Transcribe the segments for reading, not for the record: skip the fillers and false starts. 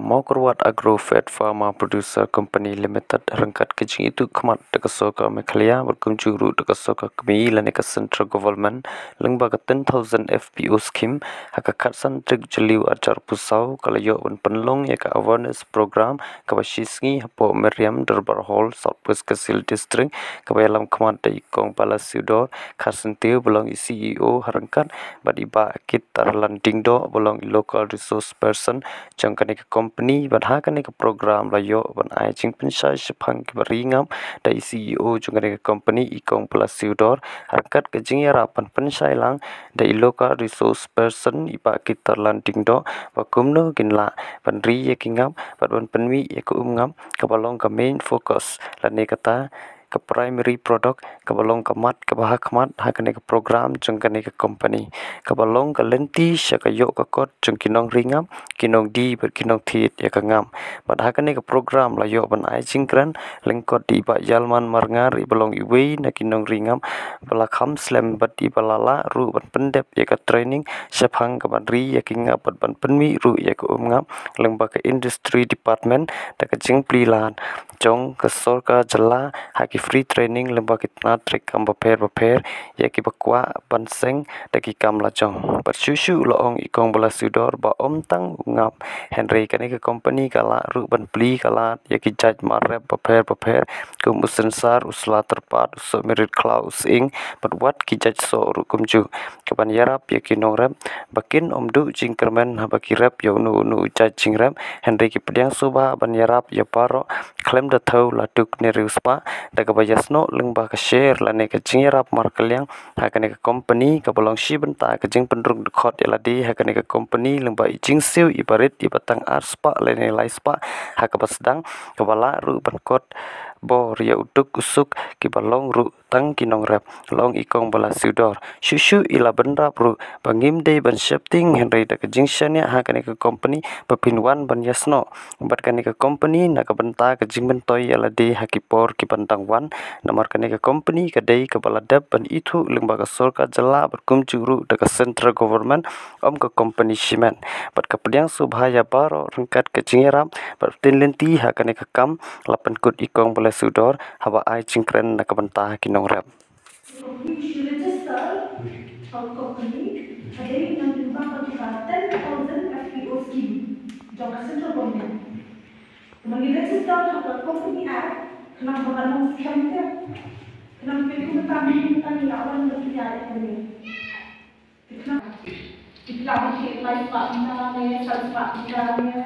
Maukerwat Agrofed Pharma Producer Company Limited rangkat kecing itu kemat dekasoka mekhalia berkunjuru dekasoka kemi laneka central government lembaga 10,000 FPO scheme hakakat santrik jeliu acar pusau kalayo ban penlong ya ka awareness program kabashisngi hapo Meriam Darbar Hall Southwest Kasil District kabayalam kemat da ikong Palasiudor kasentiu belong CEO harangkat badiba kitar landing do belong local resource person jangkane ke company badhakane ke program layo ban ai jing pensai sepang ke baringam dai CEO jangkane ke company ikong Palasiudor harkat ke jing rapan pensai lang dai local resource person iba kitar landing do bakumno ginla ban ri ye kingam ban penwi ye ku ngam kabalong ka main focus lane kata ke primary product kabalong kamat ke bahak kamat hakane ke program jangkane ke company kabalong ka lenti syakayo ka kot jangkinong ringam kinong di berkinong tit ya kangam badhakane ke program layo ban ai jingkran lengkot di ba yalman marngar ibalong iwe na kinong ringam balakham slam bat di balala ru ban pendep ya ka training syapang ka ban ri ya kinga ban penmi ru ya ka umngam lembaga industry department da ka jingplilan jong ke sorka jela haki free training lembaga natrik kam baper ya ki bakwa banseng da ki kam la jong bersyusyu loong ikong Palasiudor ba om tang ngap Henry kane ke company kala ru ban pli kala ya ki jaj marep baper kum usensar usla terpat so merit klaus ing but what ki jaj so ru kumju kapan yarap ya ki nong rep bakin omdu jingkermen ha baki rep ya unu jaj jingrep Henry ki pediang suba ban yarap ya paro klem da thau la duk ne ruspa da ka bayasno lengba ka share la ne ka jingrap markelyang ha kane ke company ka bolong shi benta ka jing pendrung khot ya ladi ha kane ke company lengba ijing siu ibarit ibatang arspa lene laispa ha ka basdang ka bala ru ban kot bo ria uduk usuk ki balong ru tang kinong rep long ikong Palasiudor syusyu ila bendra ru bangim dei ban shifting Henry da ka jingshania ha kane ke company papinwan ban yasno bat kane ke company na ka benta ka jing bentoi ala de ha ki por ki bantang wan namar kane ke company ka dei ka baladap ban itu lembaga sorka jela berkum juru da ka central government om ka company cement bat ka pediang subhaya baro rengkat ke jingeram bat tinlenti ha kane ke kam lapan kut ikong Palasiudor hawa ai jingkren na ka benta kinong rep You register our company again in November 10,000 FPO scheme. Jangka central government. Kemudian register our company act. Kenapa bangun scam dia? Kenapa kita kami lawan berbicara kami? Kenapa? Kita bikin live pak misalnya, satu pak misalnya,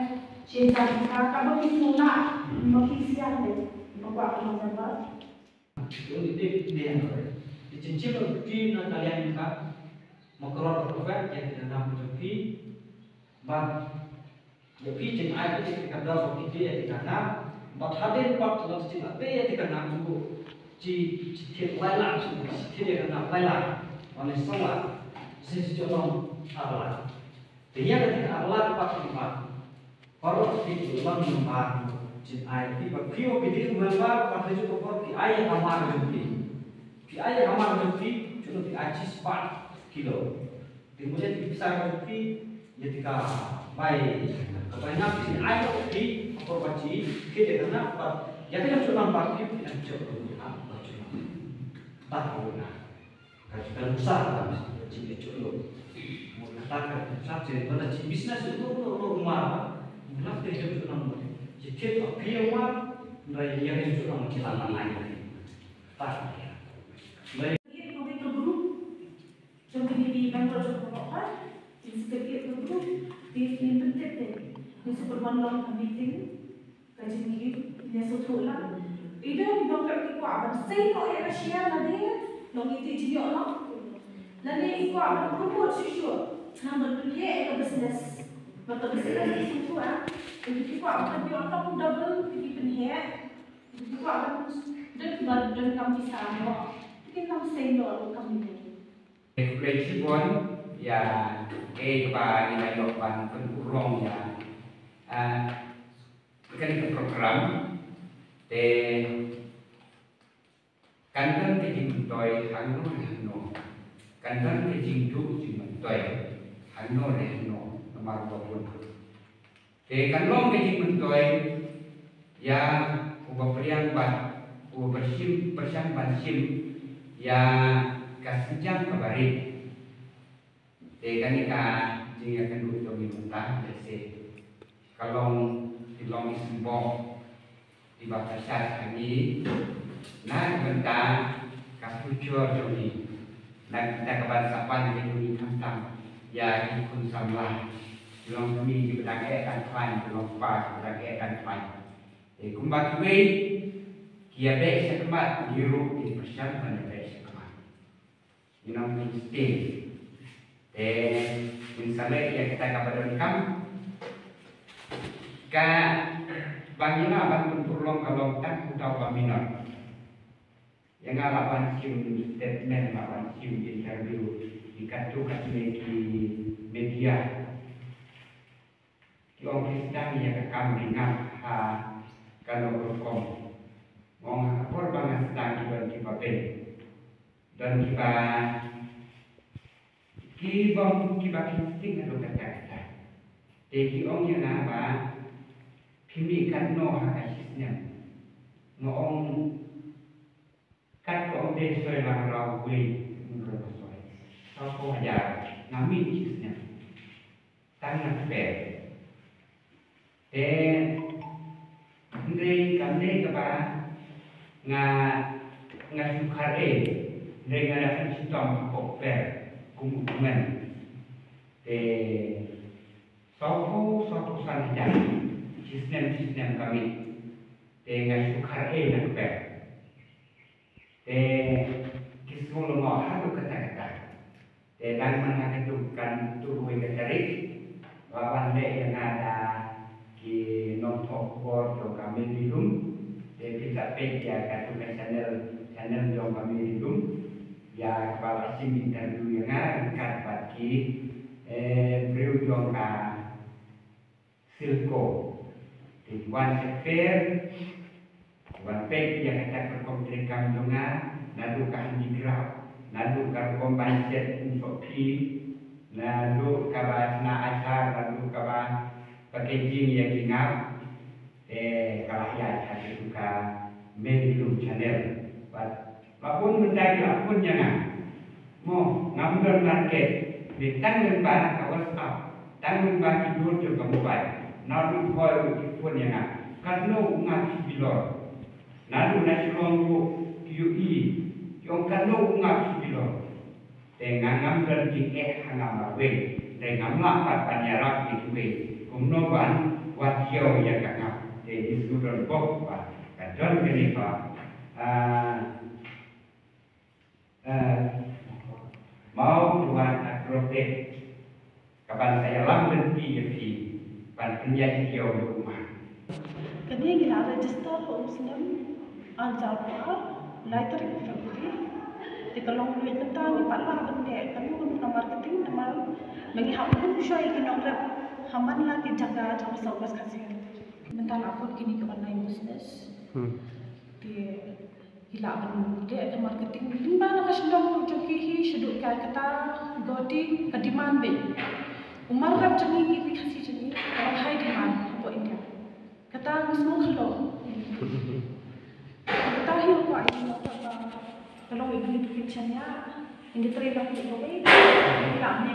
cerita kita kalau kita nak makin siap deh, bawa apa apa. Cincin di kalian muka makrot perfect yang tidak nampak tapi bab jadi cing air itu kita dah bagi dia kita nak bab hadir bab dalam cing apa yang kita nak juga ci lailah ci dia nak lailah mana salah sesuatu salah dia ketika Allah bab tempat kalau di dalam tempat cing air di bab kio bidi memang pada juga bab di air amar juga di ayah ramah rezeki cuma di aji 4 kilo. Kemudian dipisah rezeki ketika baik kebanyakan di ayah rezeki korbaci kita kena ya kita cuma 4 kilo kita coba tak tahu nak kalau besar kan jadi coba mau katakan saja pada bisnis itu rumah mulai dari cuma jadi apa yang dari yang cuma kita lain tak Jadi kita group, jom di member jom berapa? Di setiap group di penting deh. Di superman meeting, kaji ni dia suatu lah. Ida di dokter itu apa? Saya no era share lah dia, long itu jadi orang. Lalu itu apa? Promote sesuatu. Nama dunia era business. Maka business itu apa? Itu apa? Tapi orang double di penhia. Itu apa? Dan kami sama. Kita mesti tahu kami ni. Regulasi pun ya kepada nilai lopan penurung ya berkali program dan kantor kejimtoi hano kantor kejimtu jimtoi hano nomor 20 Te kan long ke jing toy ya ubah periang ban ubah bersim persian ban sim ya kasijang kabari. Te kan ika jing akan duit dong mentah jese kalau dilong isimbong di batasan ini nah bentang kapucur doni nah kita kabar sapan ke duit tentang ya ikun samlah long kami di bedang akan fine long pas bedang akan fine kumbat we kia be sekemat diru di persian pada be sekemat inam mesti misalnya ya kita kabar kam ka bangina ban turlong kalau tak utau baminor yang alapan sim statement alapan sim interview dikatu kasih di media Yung Kristiyani yang kami dengar kalau berkom, mong apor banget sedang kita pen dan kita kisting atau kata-kata. Jadi orang yang apa, pimikan no hakasisnya, ngong kat ko de soy lang raw gue menurut soy. Tahu aja, namin kisnya, tangan fair. Ndrei kamne kaba nga sukar ndrei nga dapat sistem kopper kumukuman sopo saja sistem kami nga sukar nak per kismul mo hadu kata-kata dan mengatakan tubuh katarik bahwa yang ada di nomor board kami di room, kita peja katu channel yang kami di room, ya kepala sim interview yang angkat bagi beliau yang silko di one fair, one page yang kita berkompetisi kami dengan, nadu kami di grab, nadu kami kombinasi untuk team, nadu kami na acar, nadu kami packaging yang ingat kalau ya ada juga medium channel walaupun mendaki apun jangan mau ngambil market di tanggung barang kawas up tanggung bagi dulu juga mobile nadu koi pun jangan karena ungat bilor nadu nasi longu UI yang karena ungat bilor dengan ngambil jike hangat bawe dengan ngambil panjarap itu Umnoban wajio yang kakak jadi sudut bok pak kadang gini pak mau buat akrobat kapan saya lambat di pan penjadi jauh di rumah. Kini gila register Muslim Al-Jabbar later in February. Di kalong duit tentang pak lah benda kamu guna marketing teman bagi hakun syai kinograp Haman lagi jaga jauh saugas kasih. Mental aku kini ke online business. Di gila dia ke marketing. Dimana kasih dong joki seduk kata godi ke demand be. Umar rap jenis ini kasih jenis kalau high demand untuk India. Kata semua kalau. Kata hiu kau ini kalau ibu itu kitchennya ini terlibat di bawah. Gila ni.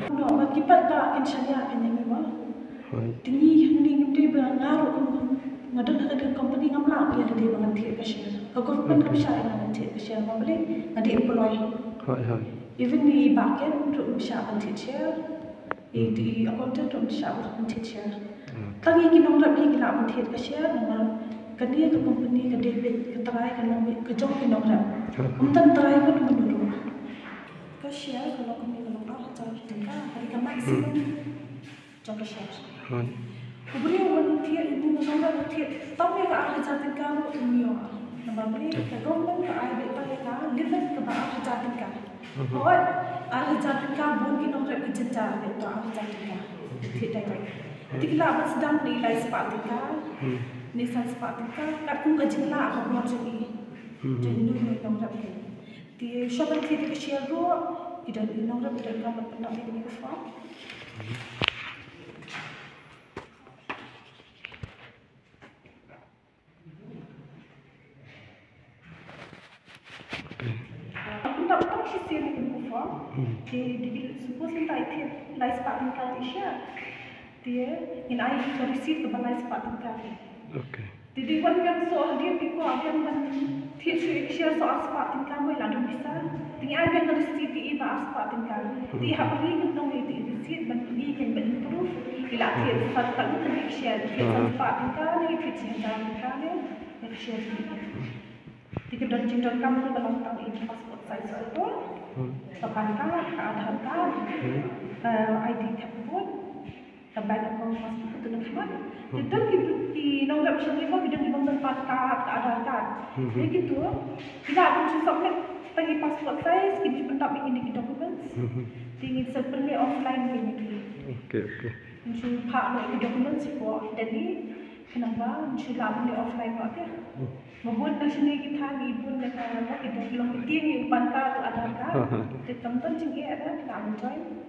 No, makipat tak akan syariah kan yang memang tinggi dia ngaruh ngadeng ada company ngamla dia ada banget ke share government kan syariah nanti ke share boleh ada employee even di backend untuk syariah nanti share di accountant untuk syariah nanti share tangi kinong rapi kila nanti ke share nama kini tu company ke debit ke try kan ke jom kinong rap kemudian try pun menurun ke share kalau kami hari maksimum jangka share. Kemudian volunteer ibu mengambil volunteer, tapi kalau kerja tinggal umio, nama beli kegombang ke air betah limit ke bawah kerja tinggal. Awak kerja tinggal mungkin orang kerja itu kerja tinggal. Tidak baik. Tikla apa sedang nilai sepak tinggal, nisal sepak tinggal, kadang kerja lah apa buat jadi. Jadi dulu orang kerja. Di shop volunteer ke share dua. Tidak orang tidak kamu pernah ini before. sih ni bukan di suppose kita itu live party kan Asia dia in ai to receive the live party kan Okay. jadi wan yang soal dia piko yang man dia share soal party kan mai lalu bisa tinggal ai yang receive di ba party kan di habri nong itu receive ban di kan ban improve ila dia sat tak ni share dia party kan ni kita kan ni share tiga dan cinta kamu dalam tahun ini pasport size photo, tekan card, Aadhaar card, ID telepon, bank account pasport itu semua. Kita di nomor option itu kita di nomor card, Aadhaar card. Jadi gitu, kita akan submit tadi pasport size, kita bentuk ini documents, tinggal seperti offline ini. Okay. Untuk pak documents itu, jadi kenapa sudah boleh offline waktu? Membuat nasional kita ibu negara kita bilang ini bantar atau ada kan? Kita tonton cinggi ada kita join.